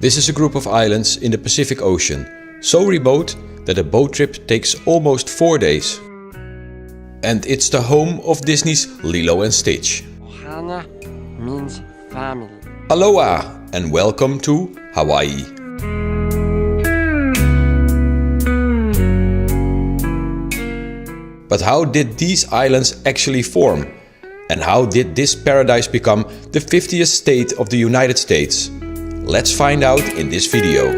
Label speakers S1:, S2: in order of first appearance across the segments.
S1: This is a group of islands in the Pacific Ocean, so remote that a boat trip takes almost 4 days. And it's the home of Disney's Lilo and Stitch.
S2: Ohana means family.
S1: Aloha and welcome to Hawaii. But how did these islands actually form? And how did this paradise become the 50th state of the United States? Let's find out in this video.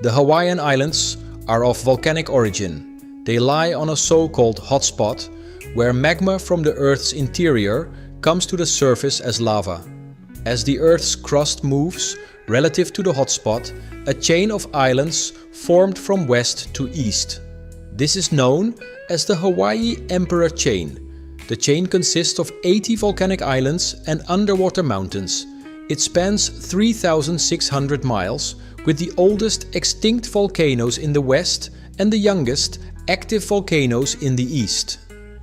S1: The Hawaiian Islands are of volcanic origin. They lie on a so-called hotspot where magma from the Earth's interior comes to the surface as lava. As the Earth's crust moves relative to the hotspot, a chain of islands formed from west to east. This is known as the Hawaii Emperor Chain. The chain consists of 80 volcanic islands and underwater mountains. It spans 3,600 miles, with the oldest extinct volcanoes in the west and the youngest active volcanoes in the east.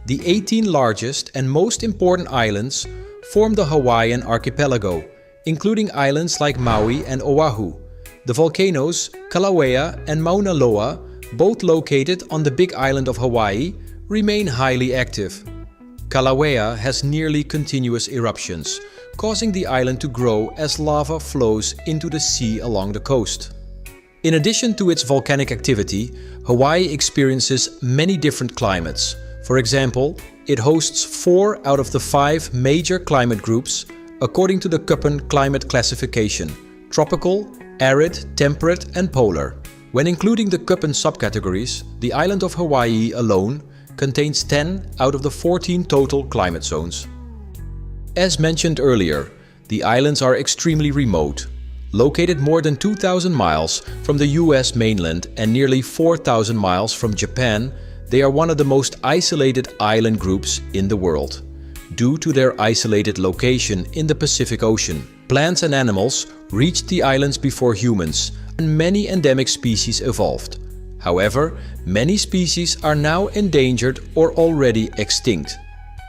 S1: The 18 largest and most important islands form the Hawaiian archipelago, including islands like Maui and Oahu. The volcanoes Kilauea and Mauna Loa, both located on the Big Island of Hawaii, remain highly active. Kilauea has nearly continuous eruptions, causing the island to grow as lava flows into the sea along the coast. In addition to its volcanic activity, Hawaii experiences many different climates. For example, it hosts 4 out of the 5 major climate groups according to the Köppen climate classification: tropical, arid, temperate and polar. When including the Köppen subcategories, the island of Hawaii alone contains 10 out of the 14 total climate zones. As mentioned earlier, the islands are extremely remote. Located more than 2,000 miles from the US mainland and nearly 4,000 miles from Japan, they are one of the most isolated island groups in the world. Due to their isolated location in the Pacific Ocean, plants and animals reached the islands before humans, and many endemic species evolved. However, many species are now endangered or already extinct.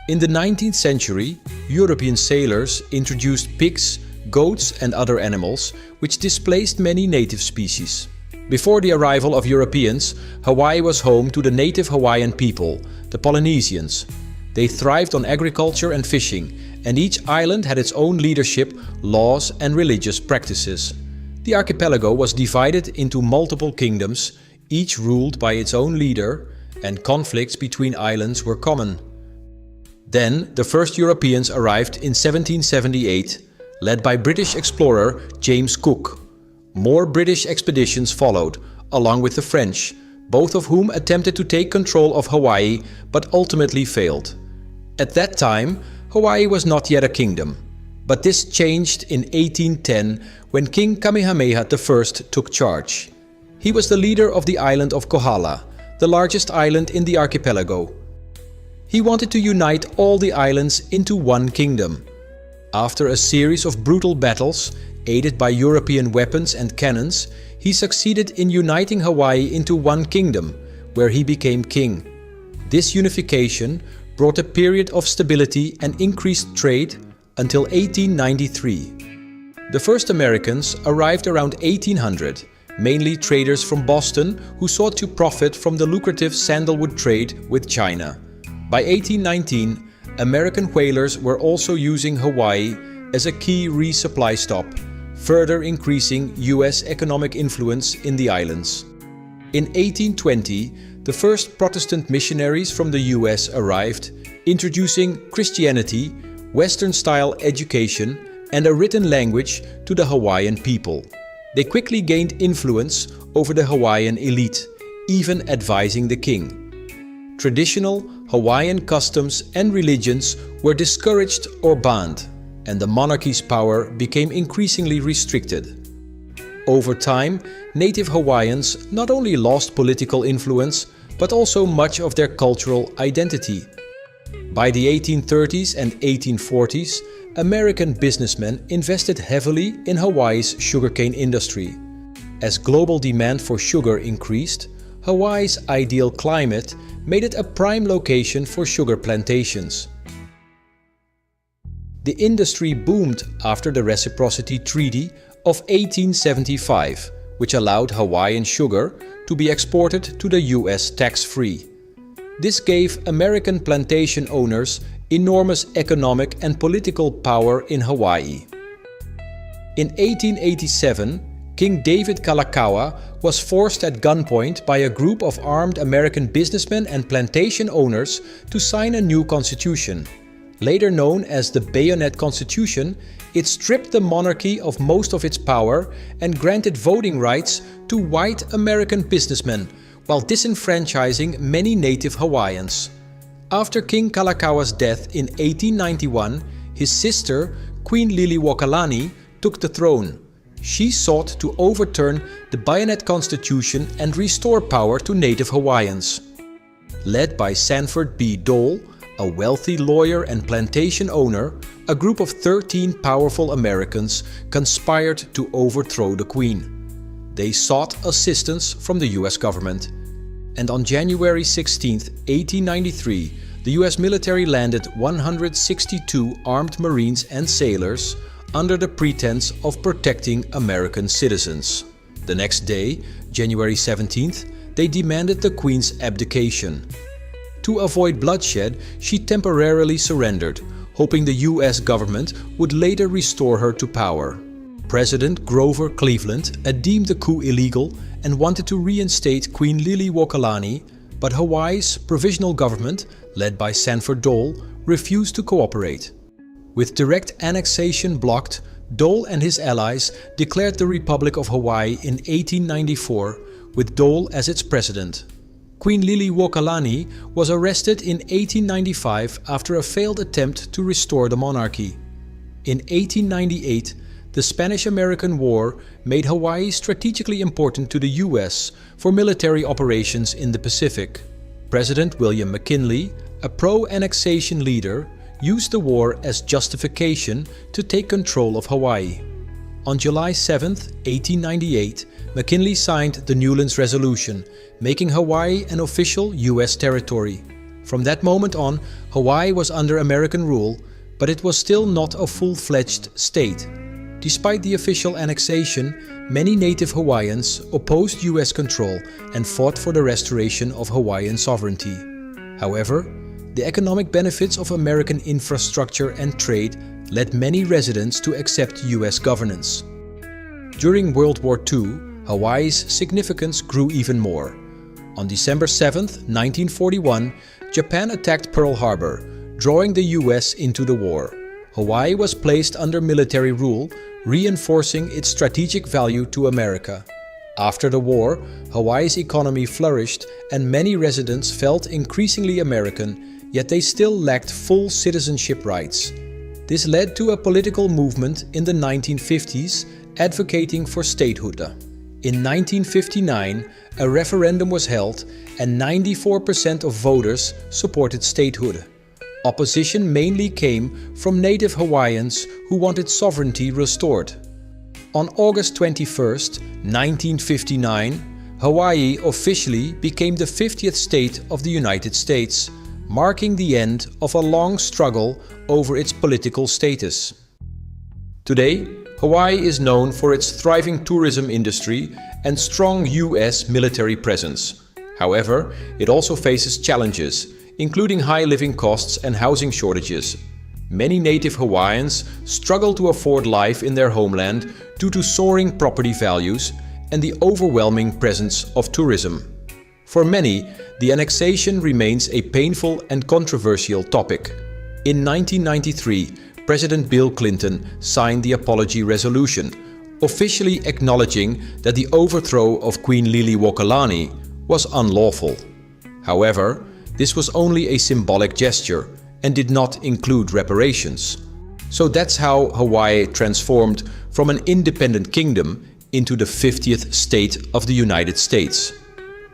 S1: In the 19th century, European sailors introduced pigs, goats and other animals, which displaced many native species. Before the arrival of Europeans, Hawaii was home to the native Hawaiian people, the Polynesians. They thrived on agriculture and fishing, and each island had its own leadership, laws and religious practices. The archipelago was divided into multiple kingdoms, each ruled by its own leader, and conflicts between islands were common. Then the first Europeans arrived in 1778, led by British explorer James Cook. More British expeditions followed, along with the French, both of whom attempted to take control of Hawaii but ultimately failed. At that time, Hawaii was not yet a kingdom, but this changed in 1810 when King Kamehameha I took charge. He was the leader of the island of Kohala, the largest island in the archipelago. He wanted to unite all the islands into one kingdom. After a series of brutal battles, aided by European weapons and cannons, he succeeded in uniting Hawaii into one kingdom, where he became king. This unification brought a period of stability and increased trade until 1893. The first Americans arrived around 1800, mainly traders from Boston who sought to profit from the lucrative sandalwood trade with China. By 1819, American whalers were also using Hawaii as a key resupply stop, further increasing US economic influence in the islands. In 1820, the first Protestant missionaries from the US arrived, introducing Christianity, Western-style education, and a written language to the Hawaiian people. They quickly gained influence over the Hawaiian elite, even advising the king. Traditional Hawaiian customs and religions were discouraged or banned, and the monarchy's power became increasingly restricted. Over time, native Hawaiians not only lost political influence, but also much of their cultural identity. By the 1830s and 1840s, American businessmen invested heavily in Hawaii's sugarcane industry. As global demand for sugar increased, Hawaii's ideal climate made it a prime location for sugar plantations. The industry boomed after the Reciprocity Treaty of 1875, which allowed Hawaiian sugar to be exported to the US tax-free. This gave American plantation owners enormous economic and political power in Hawaii. In 1887, King David Kalakaua was forced at gunpoint by a group of armed American businessmen and plantation owners to sign a new constitution. Later known as the Bayonet Constitution, it stripped the monarchy of most of its power and granted voting rights to white American businessmen, while disenfranchising many native Hawaiians. After King Kalakaua's death in 1891, his sister, Queen Liliuokalani, took the throne. She sought to overturn the Bayonet Constitution and restore power to native Hawaiians. Led by Sanford B. Dole, a wealthy lawyer and plantation owner, a group of 13 powerful Americans conspired to overthrow the Queen. They sought assistance from the US government. And on January 16, 1893, the US military landed 162 armed Marines and sailors under the pretense of protecting American citizens. The next day, January 17th, they demanded the Queen's abdication. To avoid bloodshed, she temporarily surrendered, hoping the US government would later restore her to power. President Grover Cleveland deemed the coup illegal and wanted to reinstate Queen Liliuokalani, but Hawaii's provisional government, led by Sanford Dole, refused to cooperate. With direct annexation blocked, Dole and his allies declared the Republic of Hawaii in 1894, with Dole as its president. Queen Liliuokalani was arrested in 1895 after a failed attempt to restore the monarchy. In 1898, the Spanish-American War made Hawaii strategically important to the US for military operations in the Pacific. President William McKinley, a pro-annexation leader, used the war as justification to take control of Hawaii. On July 7, 1898, McKinley signed the Newlands Resolution, making Hawaii an official US territory. From that moment on, Hawaii was under American rule, but it was still not a full-fledged state. Despite the official annexation, many native Hawaiians opposed US control and fought for the restoration of Hawaiian sovereignty. However, the economic benefits of American infrastructure and trade led many residents to accept US governance. During World War II, Hawaii's significance grew even more. On December 7, 1941, Japan attacked Pearl Harbor, drawing the US into the war. Hawaii was placed under military rule, reinforcing its strategic value to America. After the war, Hawaii's economy flourished and many residents felt increasingly American, yet they still lacked full citizenship rights. This led to a political movement in the 1950s advocating for statehood. In 1959, a referendum was held and 94% of voters supported statehood. Opposition mainly came from native Hawaiians who wanted sovereignty restored. On August 21, 1959, Hawaii officially became the 50th state of the United States, marking the end of a long struggle over its political status. Today, Hawaii is known for its thriving tourism industry and strong US military presence. However, it also faces challenges, including high living costs and housing shortages. Many native Hawaiians struggle to afford life in their homeland due to soaring property values and the overwhelming presence of tourism. For many, the annexation remains a painful and controversial topic. In 1993, President Bill Clinton signed the Apology Resolution, officially acknowledging that the overthrow of Queen Liliuokalani was unlawful. However, this was only a symbolic gesture and did not include reparations. So that's how Hawaii transformed from an independent kingdom into the 50th state of the United States.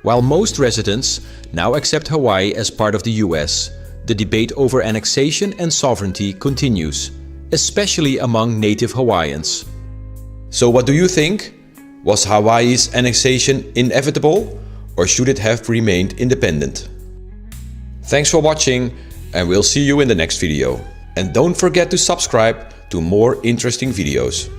S1: While most residents now accept Hawaii as part of the US, the debate over annexation and sovereignty continues, especially among native Hawaiians. So what do you think? Was Hawaii's annexation inevitable, or should it have remained independent? Thanks for watching, and we'll see you in the next video. And don't forget to subscribe to more interesting videos.